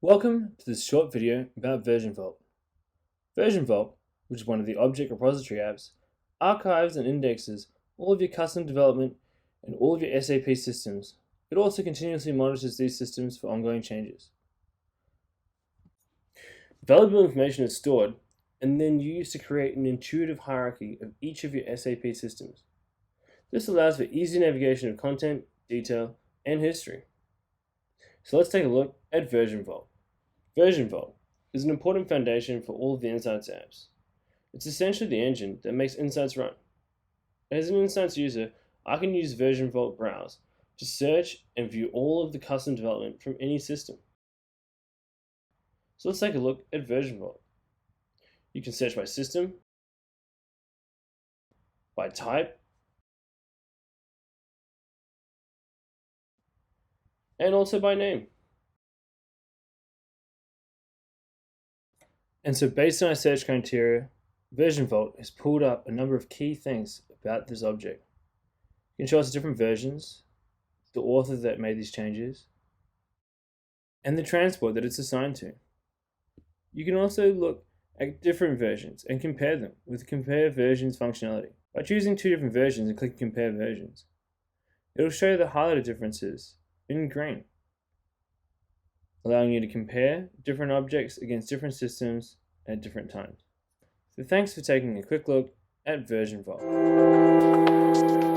Welcome to this short video about Version Vault. Version Vault, which is one of the object repository apps, archives and indexes all of your custom development and all of your SAP systems. It also continuously monitors these systems for ongoing changes. Valuable information is stored and then used to create an intuitive hierarchy of each of your SAP systems. This allows for easy navigation of content, detail, and history. So let's take a look at Version Vault. Version Vault is an important foundation for all of the Insights apps. It's essentially the engine that makes Insights run. As an Insights user, I can use Version Vault Browse to search and view all of the custom development from any system. So let's take a look at Version Vault. You can search by system, by type, and also by name. And so based on our search criteria, Version Vault has pulled up a number of key things about this object. It can show us different versions, the author that made these changes, and the transport that it's assigned to. You can also look at different versions and compare them with the Compare Versions functionality. By choosing two different versions and clicking Compare Versions, it will show the highlighted differences in green, allowing you to compare different objects against different systems at different times. So thanks for taking a quick look at Version Vault.